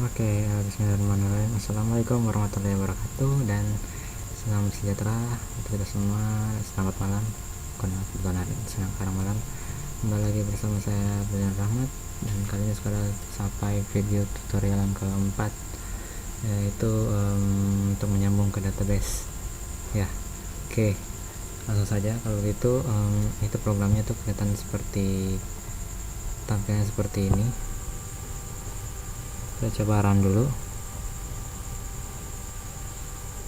Oke, bismillahirrahmanirrahim. Assalamualaikum warahmatullahi wabarakatuh dan salam sejahtera untuk kita semua. Selamat malam. Kebetulan sekarang malam. Kembali lagi bersama saya Brian Rahmat, dan kali ini sudah sampai video tutorial yang keempat, yaitu untuk menyambung ke database. Ya, oke. Langsung saja. Kalau gitu, itu programnya tuh kelihatan seperti tampilan seperti ini. Kita coba run dulu.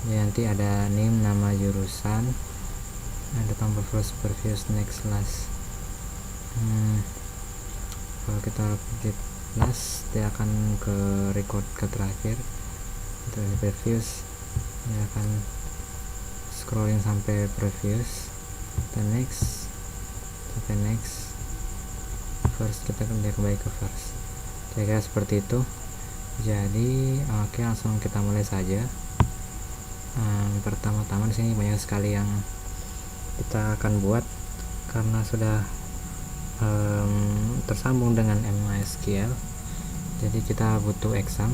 Ya, nanti ada name, nama jurusan, ada tombol first, previous, next, last. Kalau kita klik last, dia akan ke record ke terakhir. Untuk previous, dia akan scrolling sampai previous, dan next sampai next, first kita dia kembali ke first. Kira-kira seperti itu. Jadi oke, langsung kita mulai saja. Pertama-tama di sini banyak sekali yang kita akan buat karena sudah tersambung dengan MySQL. Jadi kita butuh exam.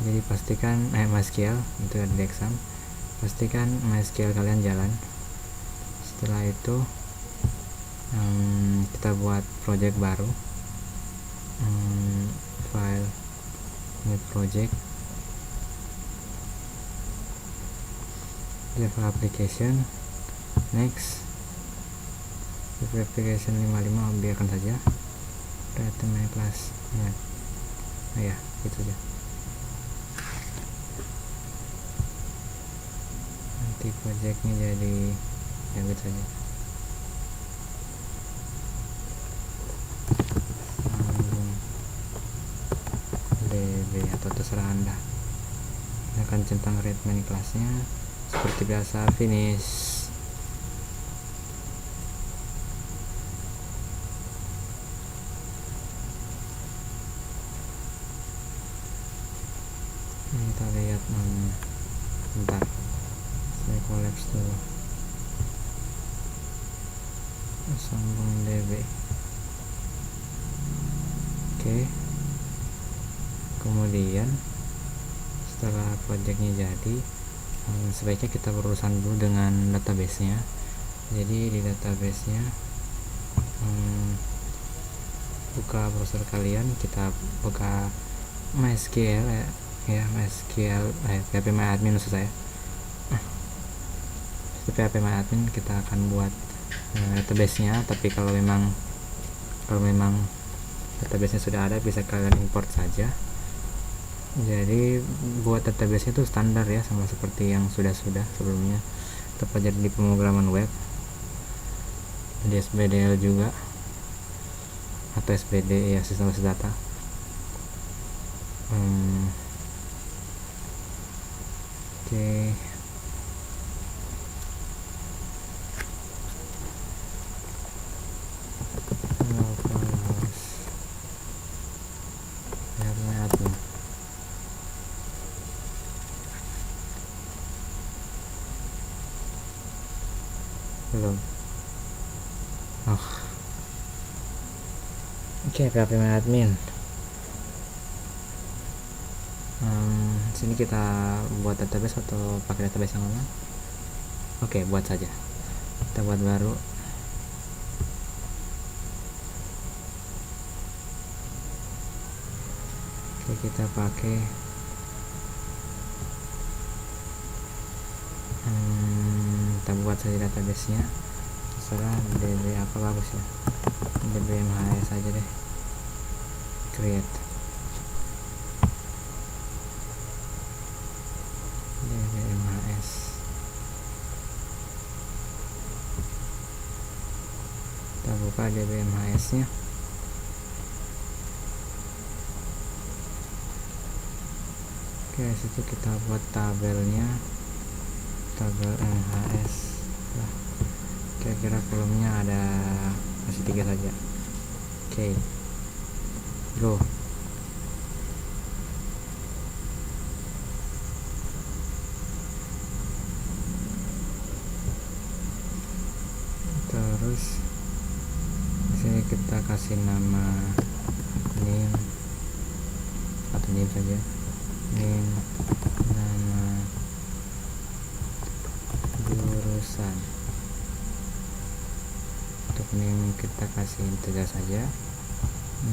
Jadi pastikan MySQL itu ada di exam. Pastikan MySQL kalian jalan. Setelah itu kita buat project baru. File new project, Java application, next Java application 55, biarkan saja. Create main class ya. Nah, ya itu saja. Nanti projectnya jadi ya gitu saja. Atau terserah Anda. Ini akan centang read main kelasnya seperti biasa. Finish. Kita lihat bentar, saya collapse dulu. Sambung DB. Oke. Kemudian setelah projectnya jadi, sebaiknya kita berurusan dulu dengan databasenya. Jadi di databasenya, buka browser kalian, kita buka MySQL MySQL phpMyAdmin maksud saya. phpMyAdmin kita akan buat databasenya. Tapi kalau memang databasenya sudah ada, bisa kalian import saja. Jadi buat database itu standar ya, sama seperti yang sudah sebelumnya kita pelajari di pemrograman web, di SBDL juga, atau SBD ya, sistem basis data. Oke. Belum. Oke, phpMyAdmin. Sini kita buat database atau pakai database yang lama? Oke, buat saja. Kita buat baru. Oke, kita pakai kita buat saja databasenya. Terserah DB apa bagus ya. DBMHS aja deh. Create DBMHS. Kita buka DBMHS nya. Oke, situ kita buat tabelnya, tabel MHS. Nah, kira-kira kolomnya ada masih 3 saja. Oke, go. Terus di sini kita kasih nama name atau name saja. name nama jurusan. Untuk name kita kasih integer saja,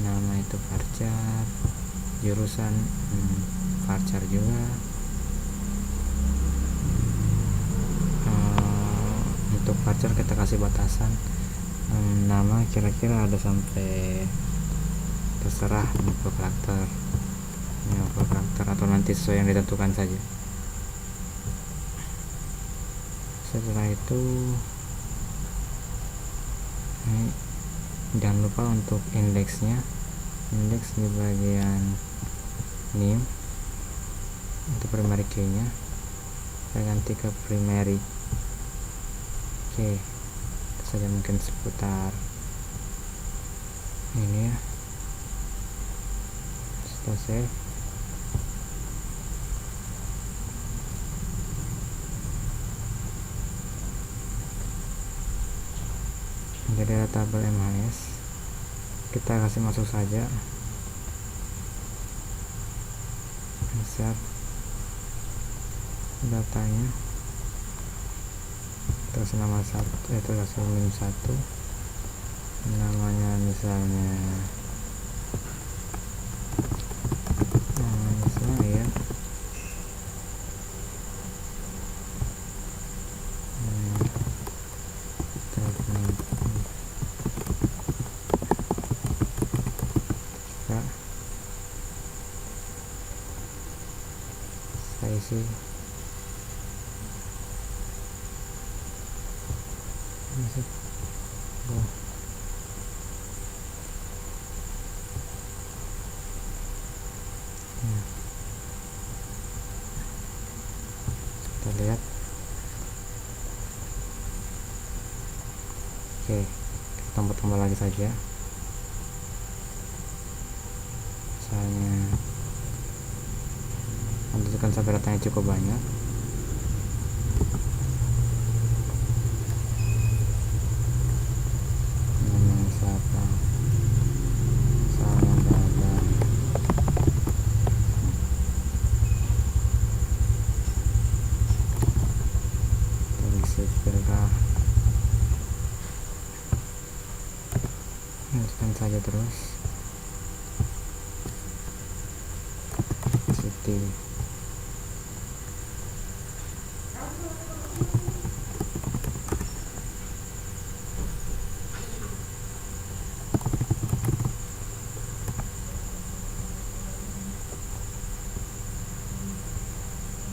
nama itu varchar, jurusan varchar juga. Untuk varchar kita kasih batasan nama kira-kira ada sampai, terserah 50 karakter atau nanti sesuai yang ditentukan saja. Setelah itu jangan lupa untuk indeksnya, indeks di bagian name untuk primary key nya saya ganti ke primary. Oke, itu saja mungkin seputar ini ya. Setelah save, jadi ada tabel MHS, kita kasih masuk saja, insert datanya, terus nama satu, terus min 1, namanya misalnya ya saya isi masuk. Kita lihat. Oke, kita tambah lagi saja, misalnya tentukan sampai datanya cukup banyak. Namanya siapa, misalnya Dada, sipilkah, lanjutkan saja terus. City,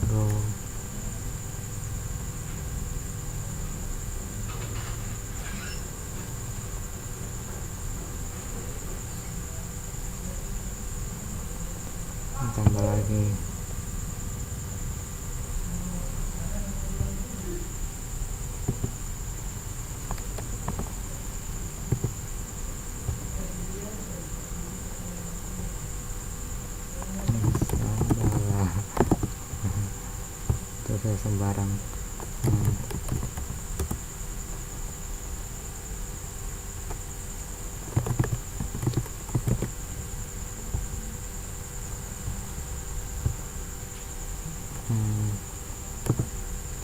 go, tambah lagi. Terus saya sembarang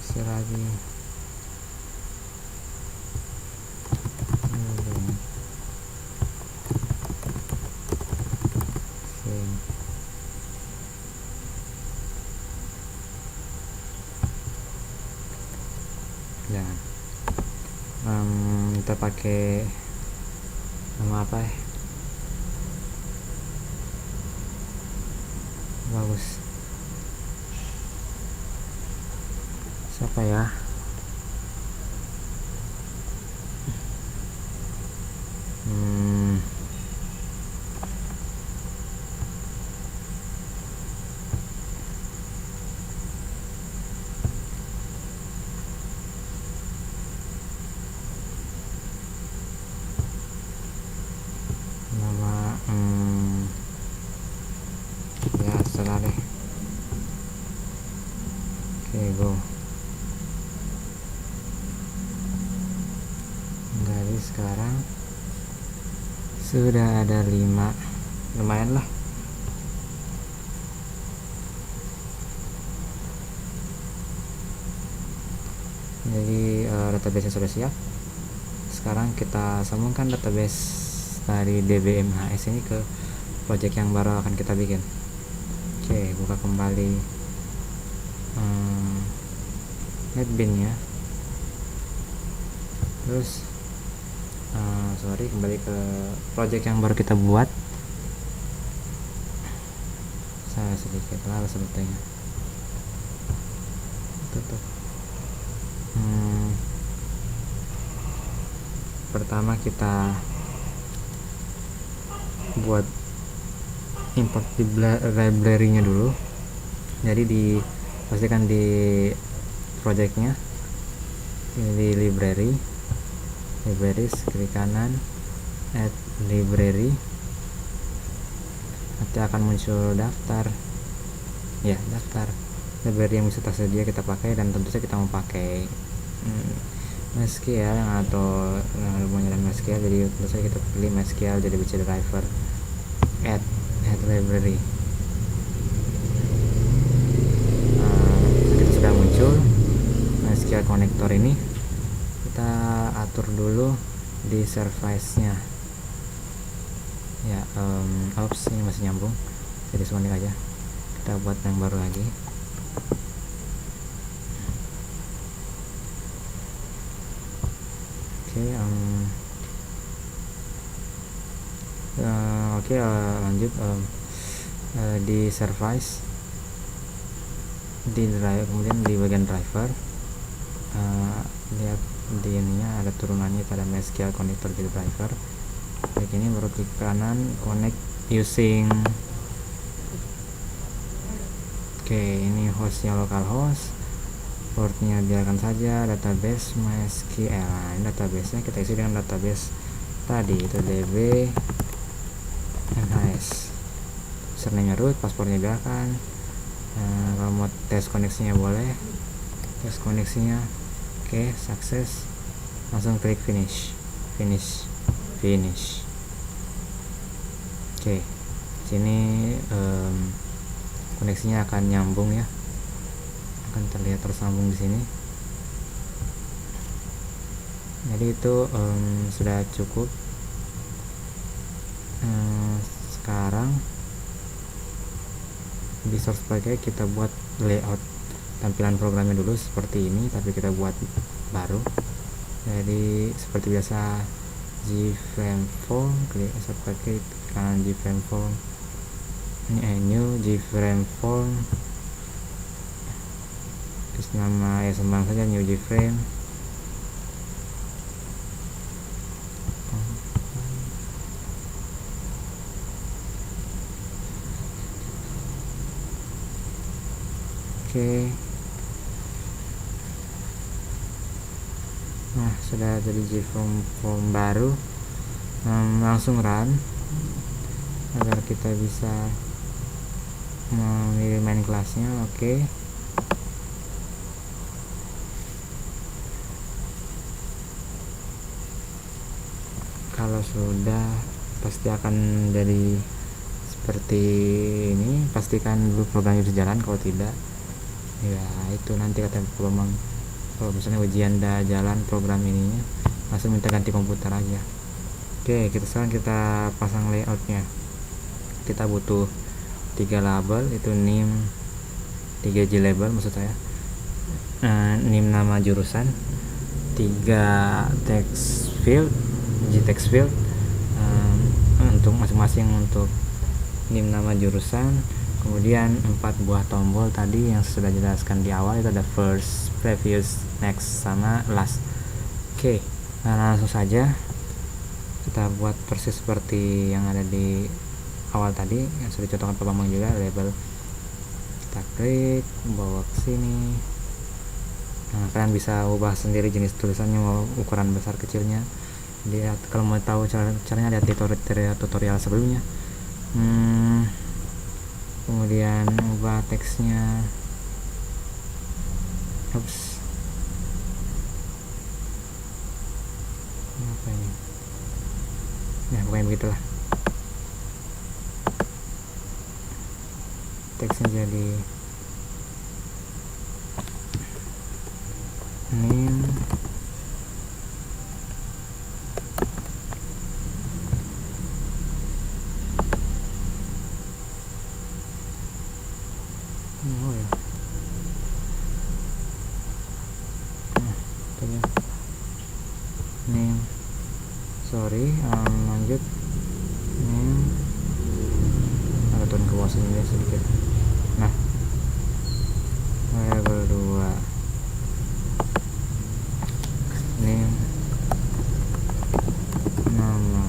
isi lagi. Ya, kita pakai nama apa ya, bagus, siapa ya, nama ya setelah deh. Oke, go. Jadi sekarang sudah ada 5, lumayan lah. Jadi database sudah siap. Sekarang kita sambungkan database dari DBMHS ini ke project yang baru akan kita bikin. Oke, buka kembali NetBeans ya. Terus kembali ke project yang baru kita buat. Saya sedikit lalu sebetulnya tutup. Pertama kita buat import library-nya dulu. Jadi pastikan di projectnya di libraries, klik kanan, add library. Nanti akan muncul daftar library yang bisa tersedia kita pakai, dan tentu saja kita mau pakai MySQL atau ilmunya dan MySQL. Jadi tentu saja kita pilih MySQL jadi bisa driver add library. Kita sudah muncul MySQL connector ini, kita atur dulu di service-nya ya. Ini masih nyambung, jadi disconnect aja. Kita buat yang baru lagi. Lanjut di service, di drive, kemudian di bagian driver lihat di ininya ada turunannya pada MySQL connector jadi driver. Kayak gini, baru klik kanan connect using. Ini hostnya localhost, portnya biarkan saja, database MySQL. Ini database-nya kita isi dengan database tadi, itu DB MHS. Username-nya root, passwordnya biarkan. Kalau mau tes koneksinya boleh, tes koneksinya. Sukses, langsung klik finish. Sini koneksinya akan nyambung ya, akan terlihat tersambung di sini. Jadi itu sudah cukup. Sekarang di source package kita buat layout tampilan programnya dulu seperti ini, tapi kita buat baru. Jadi seperti biasa, gFrameform, klik source package, kanan gFrameform, ini new gFrameform, terus nama ya sembang saja new gFrame. Nah, sudah jadi gFrameform baru. Langsung run agar kita bisa memilih main kelasnya. Kalau sudah, pasti akan jadi seperti ini. Pastikan dulu programnya bisa jalan. Kalau tidak, ya itu nanti kata memang kalau misalnya ujian dah jalan program ininya, langsung minta ganti komputer aja. Sekarang kita pasang layoutnya. Kita butuh 3 label, itu name 3G label maksud saya, name nama jurusan, 3 text field, G-text field untuk masing-masing, untuk name nama jurusan. Kemudian 4 buah tombol tadi yang sudah dijelaskan di awal, itu ada first, previous, next, sama last. Nah, langsung saja kita buat persis seperti yang ada di awal tadi yang sudah dicontohkan Pak Bambang juga. Label kita klik, bawa ke sini. Nah, kalian bisa ubah sendiri jenis tulisannya, mau ukuran besar kecilnya. Lihat, kalau mau tahu caranya lihat di tutorial sebelumnya. Kemudian ubah teksnya. Apa ini? Ya, pokoknya begitulah. Teksnya jadi name Oh ya, nah itu ya. Name, sorry, lanjut. Name, agak turun ke bawah sini deh sedikit. Nah, variable 2 name, nama.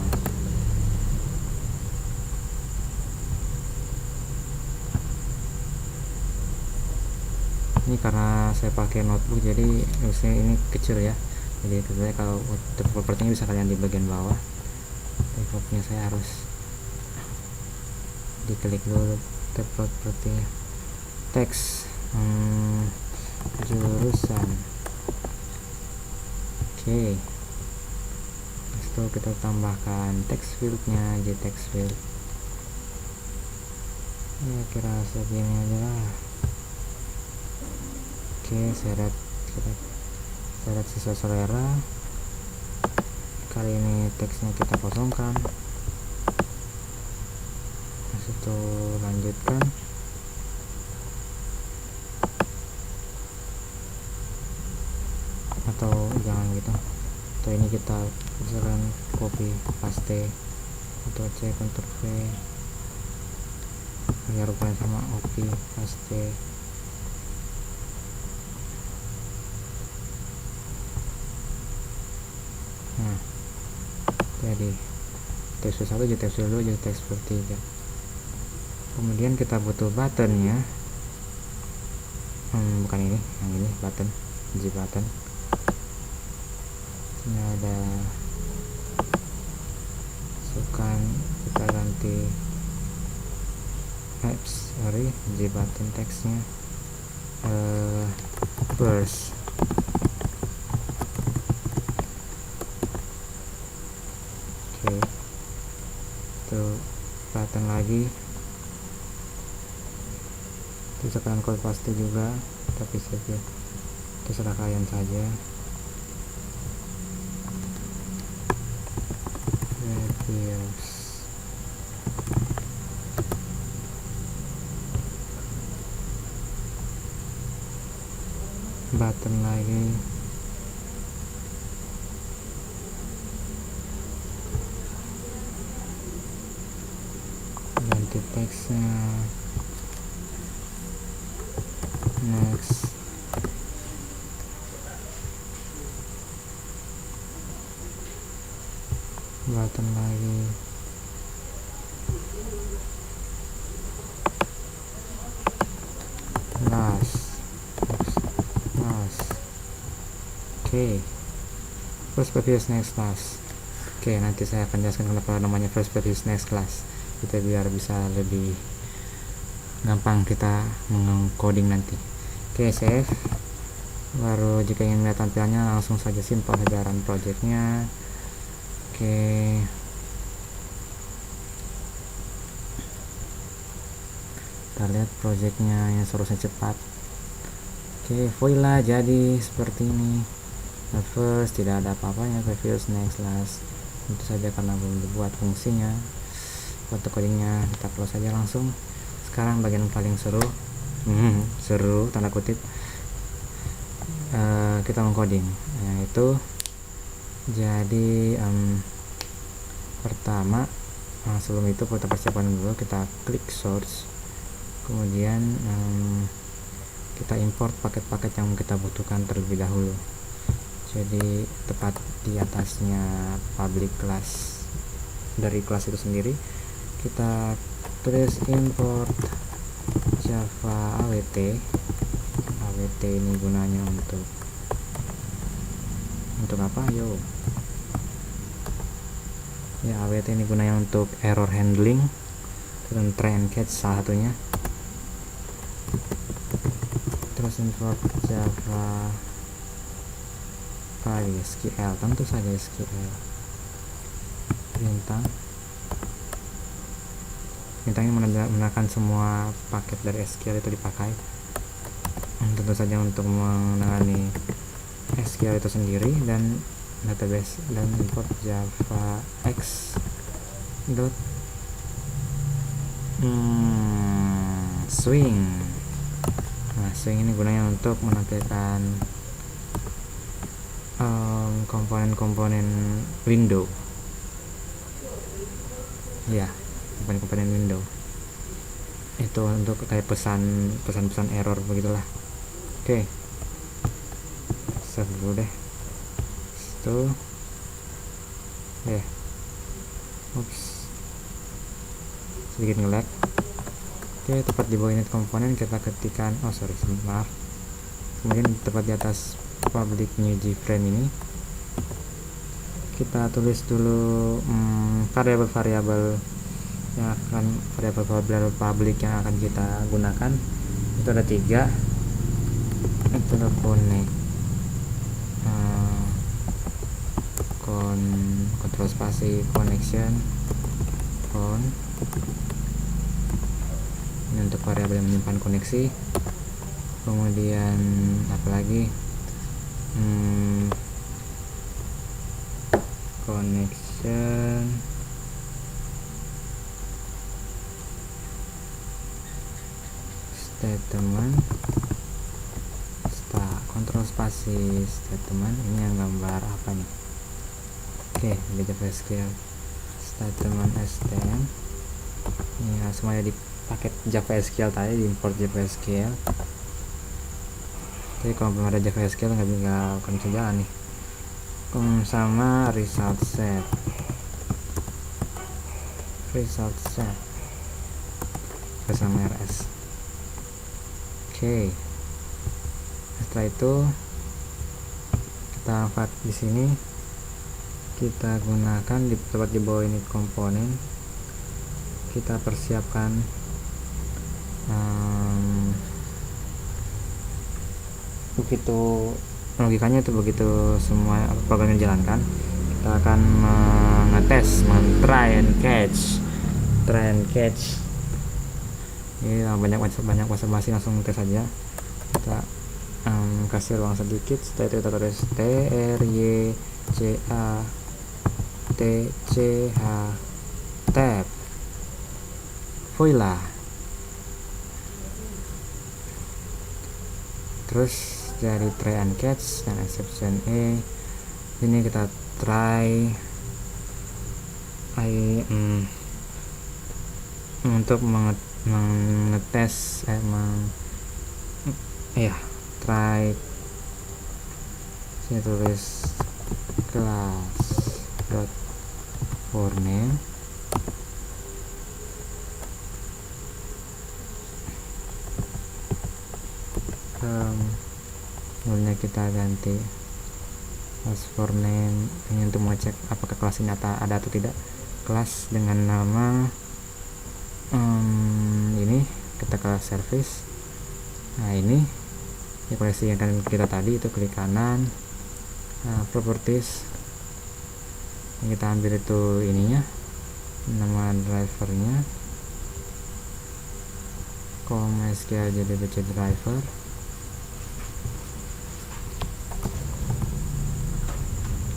Ini karena saya pakai notebook jadi harusnya ini kecil ya, jadi sebenarnya kalau propertinya bisa kalian di bagian bawah. Defaultnya saya harus diklik dulu propertinya. Teks, jurusan. Oke, setelah kita tambahkan text fieldnya, aja text field ya kira segini aja lah. Oke, seret, kita seret sesuai selera. Kali ini teksnya kita kosongkan, habis itu lanjutkan. Atau jangan gitu, atau ini kita misalkan copy paste atau C Ctrl V biar ukuran sama, copy paste. Nah, jadi text 1 jadi text 2 jadi text 3. Kemudian kita butuh buttonnya, bukan ini, yang ini button, G button. Ini ada sukan, kita ganti G button teksnya first. Oke, itu button lagi, terus kalian copy paste juga, tapi save ya, terserah kalian saja. Reviews, button lagi, ganti teksnya, next, button lagi, last. Oke, first previous next class. Oke, nanti saya akan jelaskan kenapa namanya first previous next class, kita biar bisa lebih gampang kita mengcoding nanti. Oke, save. Baru jika ingin melihat tampilannya langsung saja simpel saja run projectnya. Oke, kita lihat projectnya yang seharusnya cepat. Oke, voila, jadi seperti ini. First tidak ada apa-apanya, previous next last, tentu saja karena belum dibuat fungsinya. Foto codingnya kita close saja langsung. Sekarang bagian paling seru, seru tanda kutip, kita mengcoding, yaitu jadi pertama, sebelum itu kita persiapkan dulu, kita klik source, kemudian kita import paket-paket yang kita butuhkan terlebih dahulu. Jadi tepat di atasnya public class, dari kelas itu sendiri kita tulis import java awt. Awt ini gunanya untuk apa yo ya, awt ini gunanya untuk error handling dan try and catch salah satunya. Terus import java SQL, tentu saja SQL. Bintangnya menggunakan semua paket dari SQL itu dipakai, tentu saja untuk menangani SQL itu sendiri dan database, dan import java x dot swing. swing ini gunanya untuk menampilkan komponen-komponen window, ya, komponen window itu untuk kayak pesan-pesan error begitulah. Oke, save dulu deh itu sedikit nge-lag. Oke, tepat di bawah init komponen kita ketikkan maaf, kemudian tepat di atas public new Gframe ini kita tulis dulu variabel yang akan variabel public yang akan kita gunakan. Itu ada 3, itu ada control spasi connection ini untuk variabel yang menyimpan koneksi. Kemudian apalagi connection statement kontrol spasi statement. Ini yang gambar apa nih? Oke, di JavaScript statement stm ini semuanya di paket JavaSQL tadi, di import JavaSQL. Jadi kalau belum ada JavaSQL nggak akan bisa jalan nih. Sama result set bersama rs. Oke, setelah itu kita angkat di sini, kita gunakan di tempat di bawah ini komponen, kita persiapkan begitu logikanya itu, begitu semua program yang dijalankan kita akan ngetes, try and catch. Ini banyak basa-basi, langsung tes saja. Kita kasih ruang sedikit. Setelah itu kita tulis TRYCA tab voila. Terus dari try and catch dan exception ini kita try untuk mengetes try. Sini tulis class dot for name kemudian kita ganti class for name ini untuk mengecek apakah kelas ini ada atau tidak. Kelas dengan nama ini kita kelas service. Nah, ini koleksi yang kan kita tadi itu klik kanan, properties yang kita ambil itu ininya, nama drivernya .mysql jdbc driver.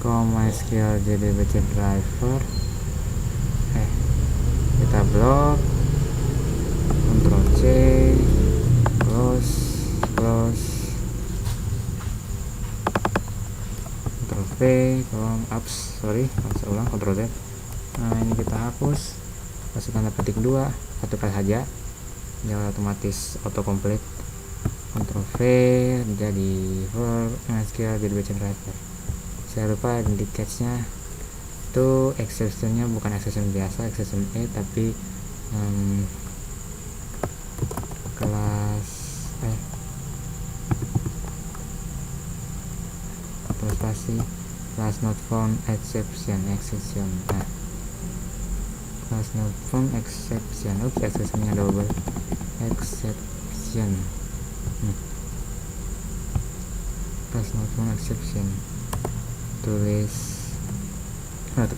.mysql jdbc driver kita blok, Ctrl C, close, Ctrl V, ulang, Ctrl Z. Nah, ini kita hapus, masukkan petik 2 satu kali saja, jangan otomatis autocomplete. Ctrl V jadi for MySQL jdbc driver. Saya lupa di catch-nya itu exception-nya bukan exception biasa, exception tapi kelas class not found exception. Nah, class not found exception, exception-nya double exception. Class not found exception, tulis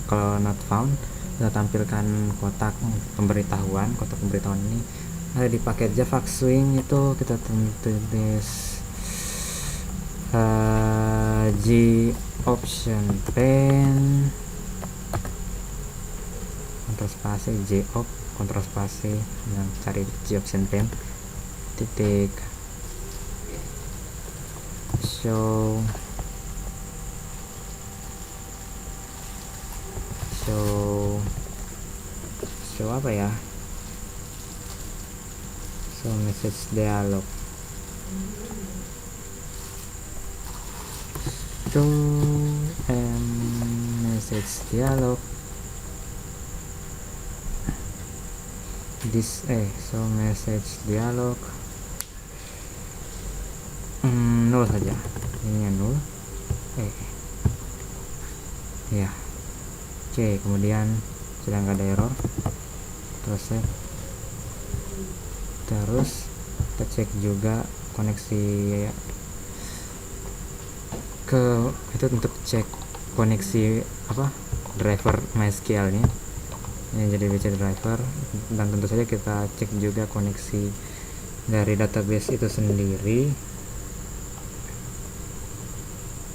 kalau not found kita tampilkan kotak pemberitahuan. Kotak pemberitahuan ini ada di paket Java Swing, itu kita tulis G option pen kontrol spasi J op kontrol spasi yang cari G option pen titik show apa ya, show message dialog, show message dialog, show message dialog, nol saja, ininya nol, ya. Oke, kemudian sudah nggak ada error, terus kita cek juga koneksi ke itu untuk cek koneksi driver MySQL nya ini jadi BC driver, dan tentu saja kita cek juga koneksi dari database itu sendiri.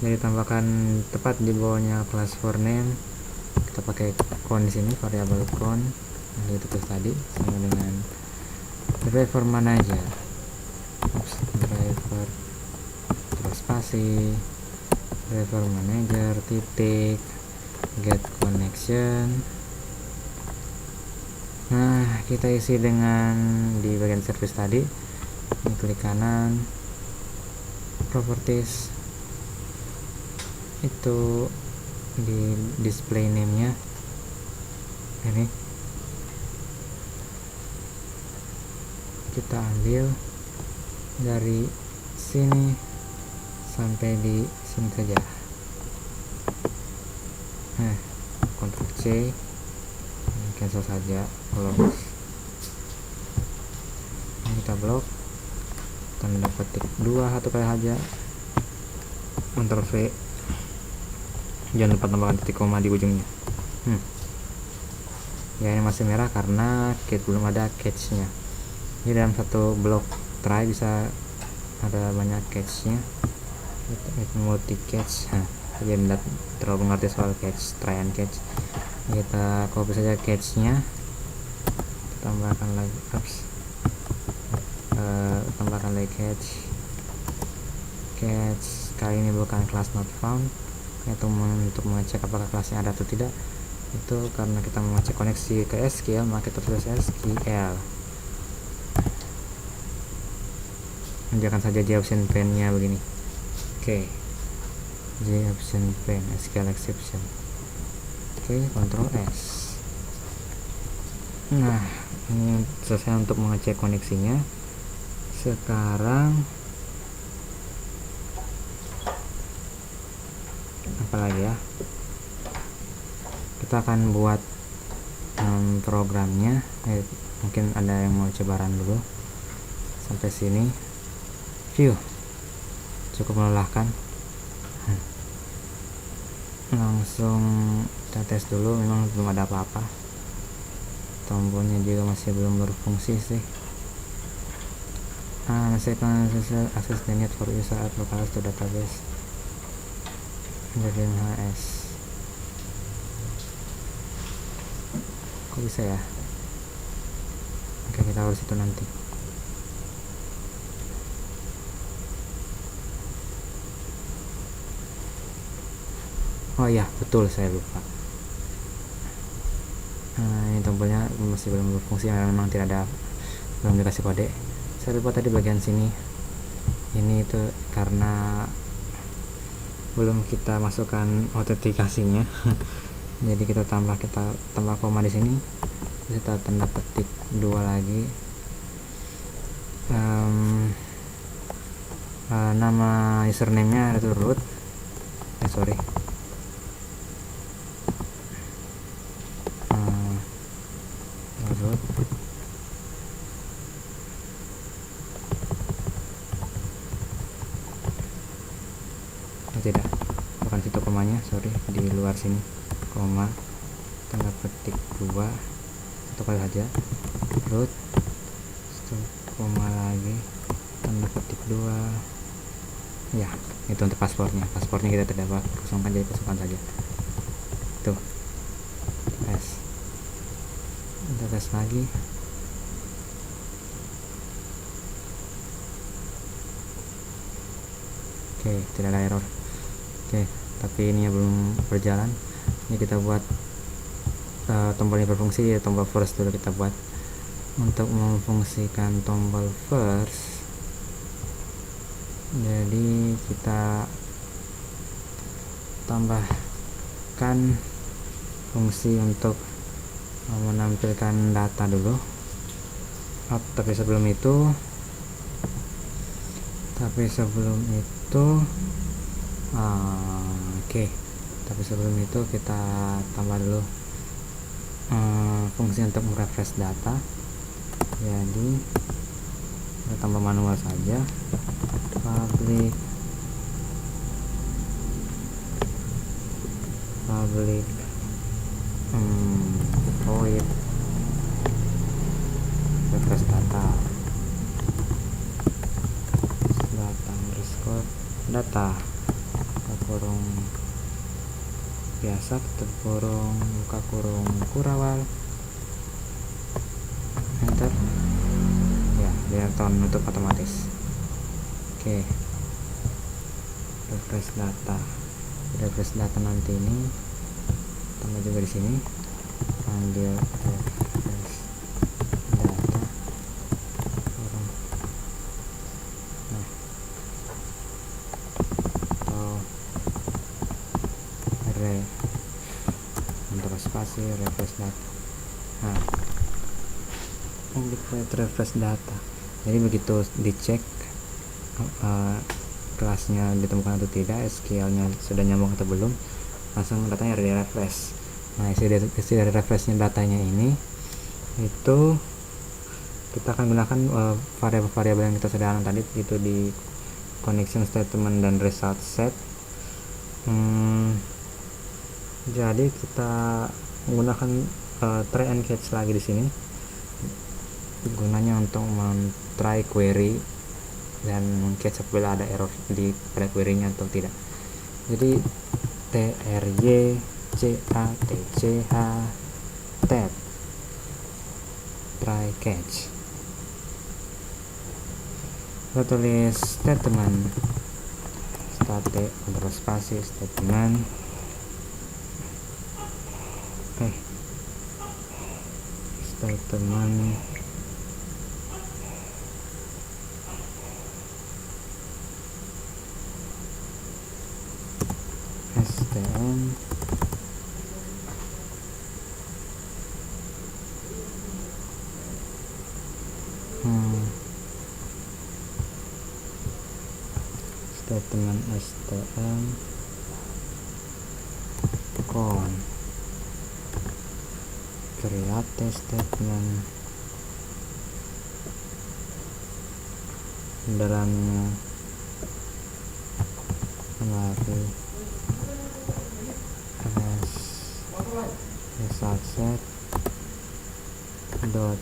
Jadi tambahkan tepat di bawahnya class for name, kita pakai count di sini, variable count itu terus tadi sama dengan driver manager, driver terus spasi driver manager titik get connection. Nah, kita isi dengan di bagian service tadi, ini klik kanan, properties, itu di display name nya ini kita ambil dari sini sampai di sini saja. Ctrl C, cancel saja, close. Ini kita blok, tanda petik 2 satu kali saja, Ctrl V, jangan lupa tambahkan titik koma di ujungnya. Ya, ini masih merah karena belum ada catch nya. Ini dalam satu blok try bisa ada banyak catch nya, itu multi catch. Jadi tidak terlalu mengerti soal catch, try and catch. Kita copy saja catch nya, tambahkan lagi tambahkan lagi catch kali ini bukan class not found, itu untuk mengecek apakah kelasnya ada atau tidak. Itu karena kita mau ngecek koneksi ke SQL, maka kita tulis SQL. Jangan saja di option pane nya begini. Di option pane SQL exception. Ctrl S. Nah, ini selesai untuk mengecek koneksinya. Sekarang apa lagi ya, kita akan buat programnya. Mungkin ada yang mau coba run dulu sampai sini. Cukup melelahkan. Langsung kita tes dulu, memang belum ada apa-apa, tombolnya juga masih belum berfungsi sih. Masih access the need for user at localhost to database dari MHS. Kok bisa ya? Oke, kita harus itu nanti. Oh iya, betul, saya lupa. Ini tombolnya masih belum berfungsi, memang belum dikasih kode. Saya lupa tadi bagian sini. Ini itu karena belum kita masukkan autentikasinya. Jadi kita tambah koma di sini. Kita tanda petik 2 lagi. Nama username-nya itu root. Root. Tidak, bukan situ komanya, di luar sini, koma, tanda petik 2 satu kali saja, root, koma lagi, tanda petik 2. Ya, itu untuk paspornya kita tidak kosongkan, jadi kosongkan saja. Tuh, kita tes lagi. Oke, tidak ada error. Oke, tapi ini ya belum berjalan. Ini kita buat tombol ini berfungsi, ya tombol first dulu kita buat. Untuk memfungsikan tombol first, jadi kita tambahkan fungsi untuk menampilkan data dulu. Tapi sebelum itu tapi sebelum itu kita tambah dulu fungsi untuk merefresh data. Jadi kita tambah manual saja, public void refresh data underscore data kurung biasa, tutup kurung, buka kurung kurawal, enter. Ya, dia akan menutup otomatis. Oke, refresh data nanti ini tambah juga di sini, panggil refresh data kurung, atau spasi refresh data. Refresh data. Jadi begitu dicek kelasnya ditemukan atau tidak, SQL-nya sudah nyambung atau belum, langsung datanya di refresh. Nah, isi dari refreshnya datanya ini itu kita akan gunakan variabel-variabel yang kita sediakan tadi, itu di connection statement dan result set. Jadi kita menggunakan try and catch lagi di sini, gunanya untuk men-try query dan catch apabila ada error pada query-nya atau tidak. Jadi trycatch tab try catch, kita tulis statement spasi statement statement stm statement stm con create statement, dalamnya lari result set dot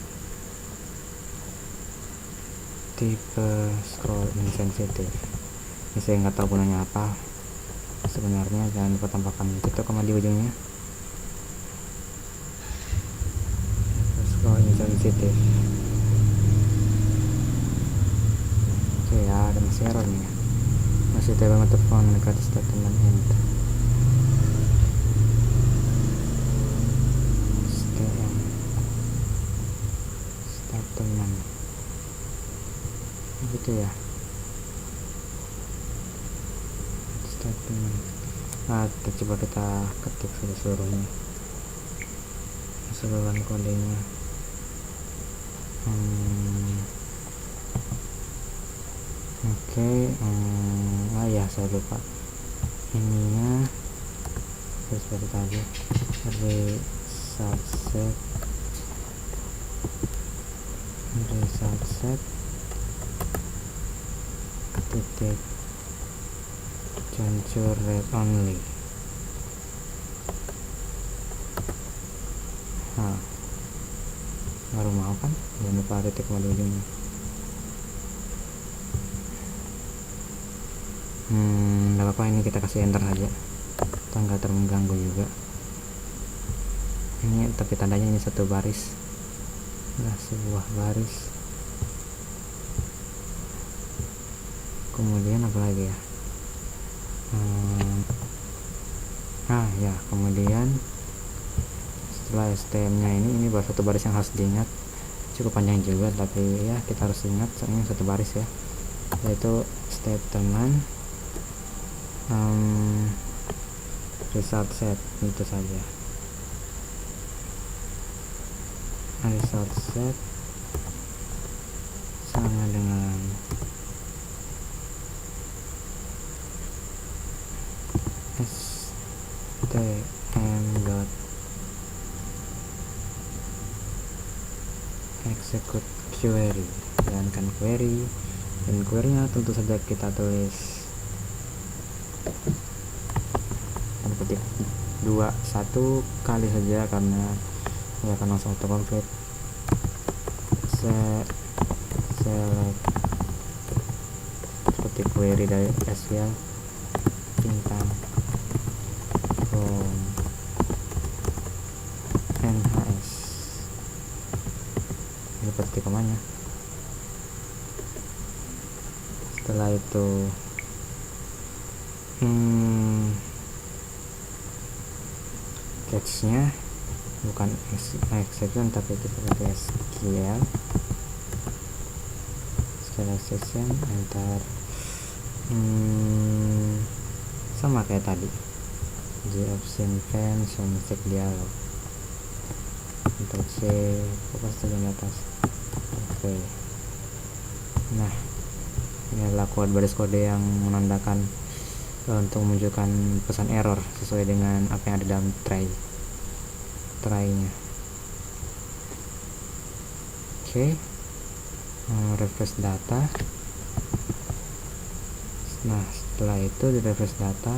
tipe scroll insensitive. Ini saya nggak tahu gunanya apa sebenarnya, jangan lupa tambahkan titik koma di ujungnya. Scroll insensitive. Oke, ya ada masih error nih ya. Masih table method found negative statement end statement gitu ya, statement. Coba kita ketik saja seluruhnya, keseluruhan kodenya. Ya saya lupa ininya, seperti tadi result set titik cancur read only. Baru mau kan, jangan lupa titik koma di ujungnya. Gak apa-apa, ini kita kasih enter saja, kita nggak terganggu juga. Ini tapi tandanya ini satu baris, sebuah baris. Kemudian apa lagi ya, Nah ya, kemudian setelah STM nya ini baru satu baris yang harus diingat, cukup panjang juga tapi ya kita harus ingat soalnya satu baris ya, yaitu statement result set. Itu saja, result set sama dengan stm dot execute query, jalankan query, dan query-nya tentu saja kita tulis dan ketik 1 kali saja karena dia akan langsung auto complete. Select ketik query dari SQL bintang from NHS, ini ketik komanya. Setelah itu catch-nya bukan exception tapi kita pakai SQL exception, enter sama kayak tadi, J option pen show mistake dialog, untuk C fokus saja di atas. Oke, nah ini adalah baris kode yang menandakan untuk menunjukkan pesan error sesuai dengan apa yang ada dalam try-nya. Oke, refresh data. Nah setelah itu di refresh data,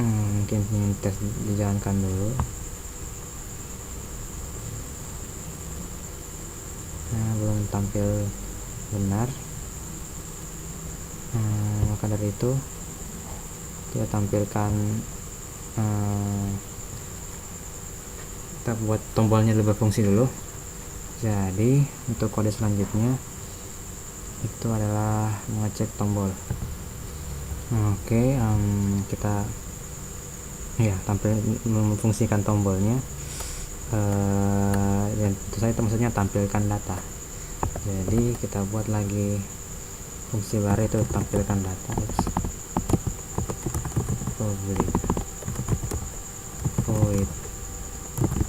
mungkin ini tes dijalankan dulu. Nah belum tampil benar, maka dari itu kita tampilkan, kita buat tombolnya lebih berfungsi dulu. Jadi untuk kode selanjutnya itu adalah mengecek tombol. Oke, kita ya tampil memfungsikan tombolnya, dan tentu saja maksudnya tampilkan data. Jadi kita buat lagi fungsi baru, itu tampilkan data. Public void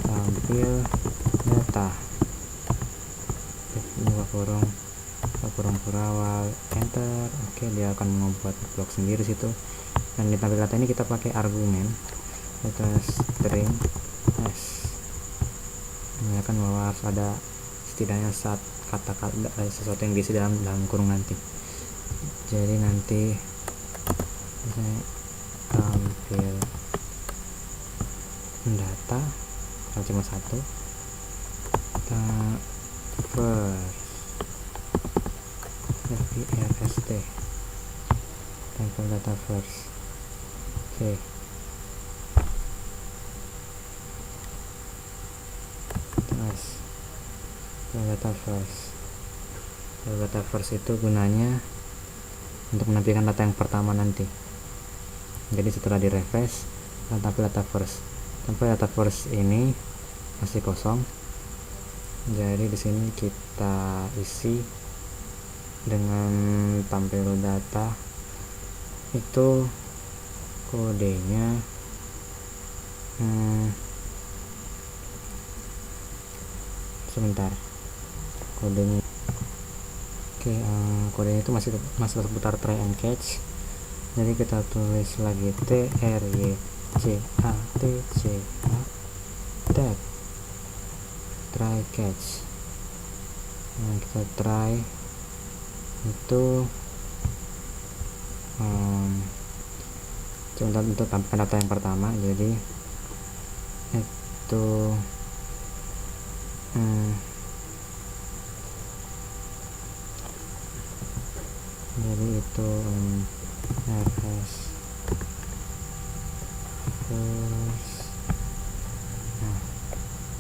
tampil data, buka kurung awal, enter. Oke, dia akan membuat blok sendiri situ, dan di tampil data ini kita pakai argumen yaitu string s, menandakan bahwa harus ada setidaknya kata-kata sesuatu yang diisi dalam kurung nanti. Jadi nanti misalnya tampil data kalau cuma satu, first tampil data first. Oke, terus data first itu gunanya untuk menampilkan data yang pertama nanti. Jadi setelah di refresh tampil data first. Tampil data first ini masih kosong. Jadi di sini kita isi dengan tampil data itu kodenya, sebentar, kodenya. Oke, kodenya itu masih seputar try and catch. Jadi kita tulis lagi TRYCATCH tab try catch. Nah, kita try itu sebentar untuk tampilkan data yang pertama. Jadi itu jadi itu rs first. Nah,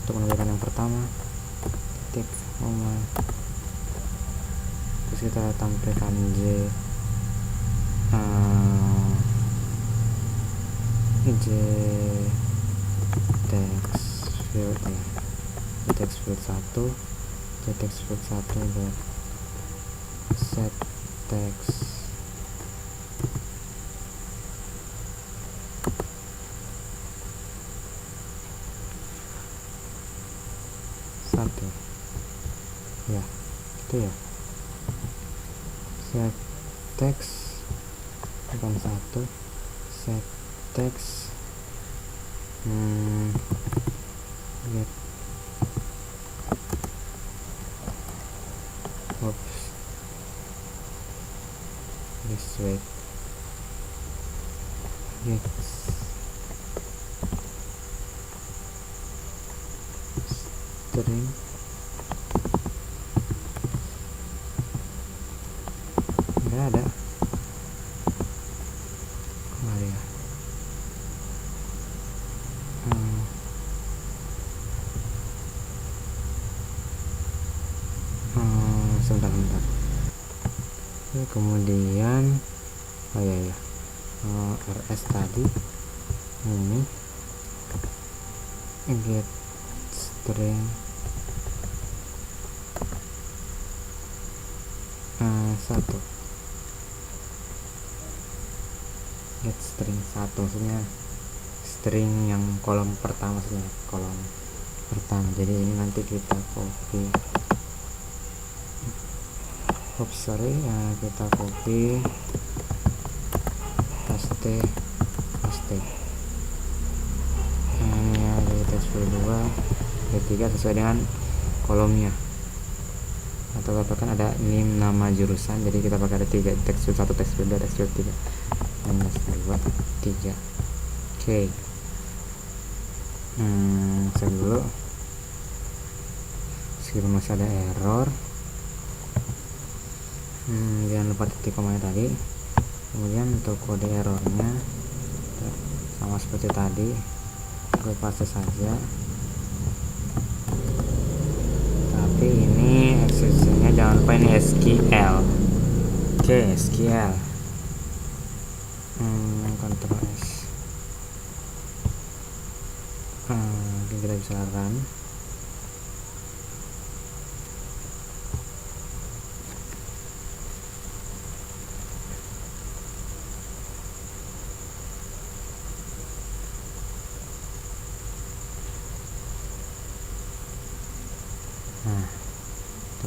untuk menampilkan yang pertama titik koma, terus kita tampilkan J text field 1 dot set text satu ya, itu ya, set text bukan satu, set text get wait get string nggak ada kembali ya. Sebentar. Kemudian rs tadi ini get string satu, get string satu, maksudnya string yang kolom pertama, jadi ini nanti kita kita copy paste ini ya, dari text field 2 3 sesuai dengan kolomnya, atau bahkan ada name nama jurusan, jadi kita pakai ada 3 text field 1, text field 2, text field 3 minus 2 3. oke. Dulu meskipun masih ada error, jangan lupa titik komanya tadi. Kemudian untuk kode errornya sama seperti tadi, gue paste saja, tapi ini eksekusinya jangan lupa ini SQL. oke, SQL Ctrl S, kita bisa run.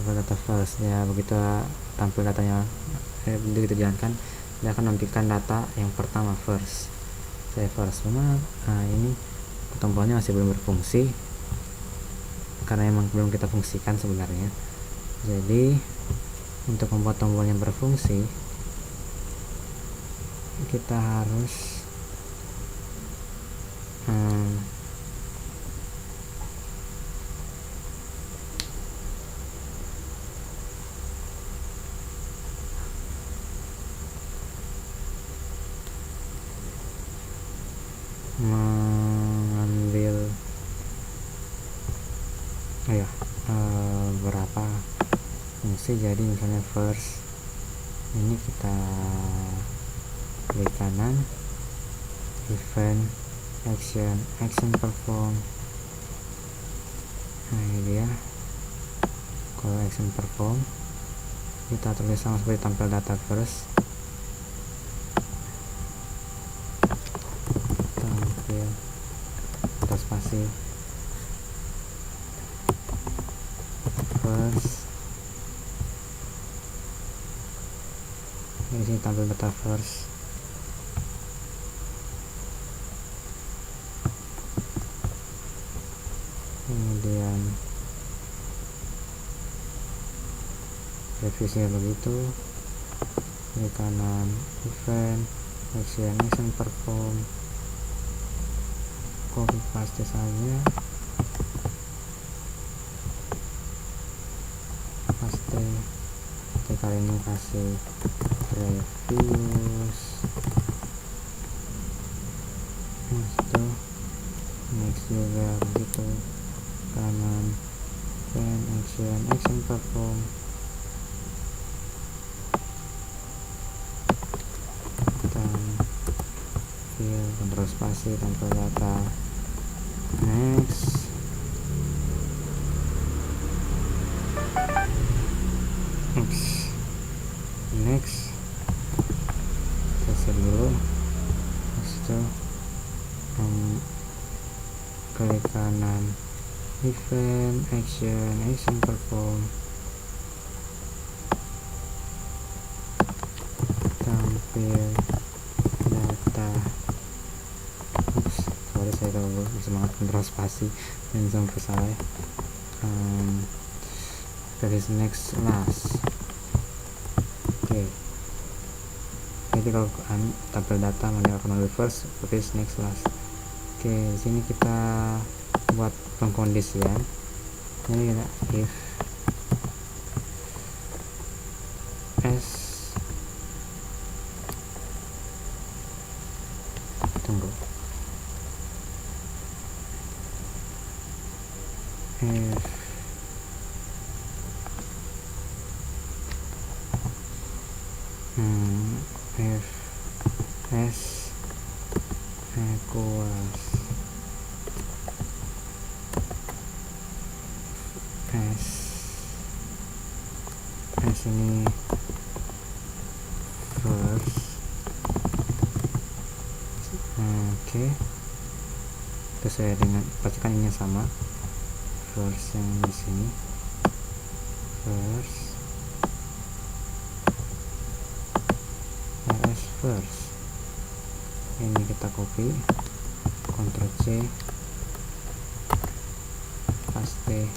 Data first ya, begitu tampil datanya begitu jalankan, dia akan nampilkan data yang pertama first. Memang ini tombolnya masih belum berfungsi karena emang belum kita fungsikan sebenarnya. Jadi untuk membuat tombol yang berfungsi, kita harus mengambil berapa fungsi. Jadi misalnya first ini kita klik kanan, event action perform. Ini dia, kalau action perform kita tulis sama seperti tampil data first, atau spasi first. Di sini tampil data first. Kemudian revisinya begitu, di kanan event action perform, copy paste saja, kali ini kasih previous, itu next juga begitu, kanan event action perform. kontrol spasi, tampil data, next, selesai dulu. Terus itu klik kanan, event, action perform, tampil data. Sorry saya terlalu semangat kontrol spasi dan sampai salah. Garis next last. Jadi kalau tampil data manual command first, garis next last. Di sini kita buat pengkondisian. Ini kita if s tunggu if s equals s ini first. Sesuai dengan, pastikan ini sama first yang di sini, first rs first. Ini kita copy, Ctrl C, paste.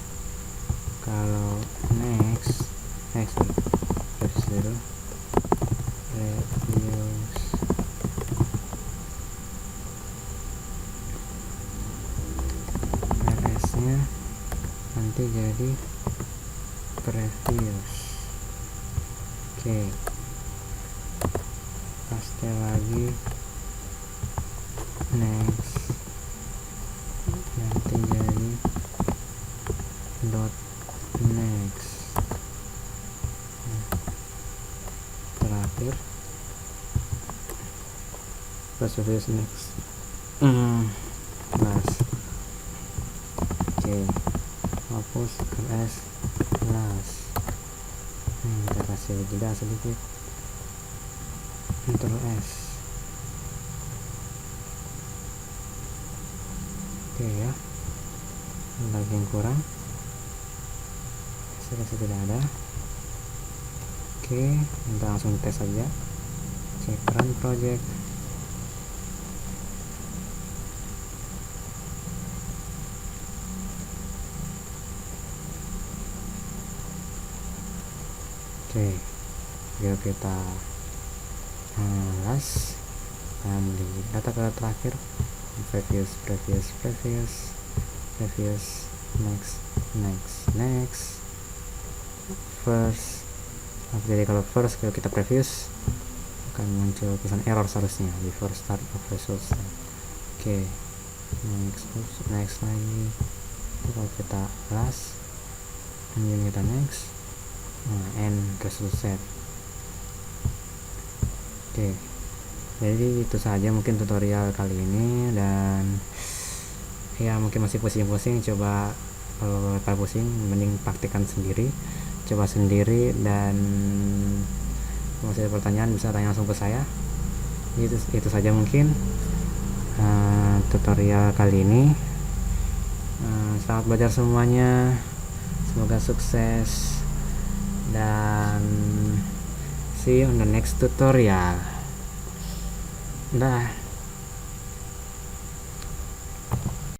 Kalau next reviews rs nya nanti jadi previous. Paste lagi, next nanti jadi dot next. Terakhir previous next last. Hapus rs last. Kita kasih jeda sedikit, Ctrl S. Ya, lagi yang kurang saya rasa tidak ada. Kita langsung tes saja, cek run project. Biar kita las dan di data terakhir previous, next, first. Jadi kalau first, kalau kita previous akan muncul pesan error seharusnya before start of results. Next lagi. Kalau kita last, kemudian kita next, end result set. Jadi itu saja mungkin tutorial kali ini, dan ya mungkin masih pusing-pusing, coba kalau pusing mending praktikkan sendiri, coba sendiri, dan kalau masih ada pertanyaan bisa tanya langsung ke saya. Itu saja mungkin tutorial kali ini. Selamat belajar semuanya, semoga sukses, dan see you on the next tutorial. Dah.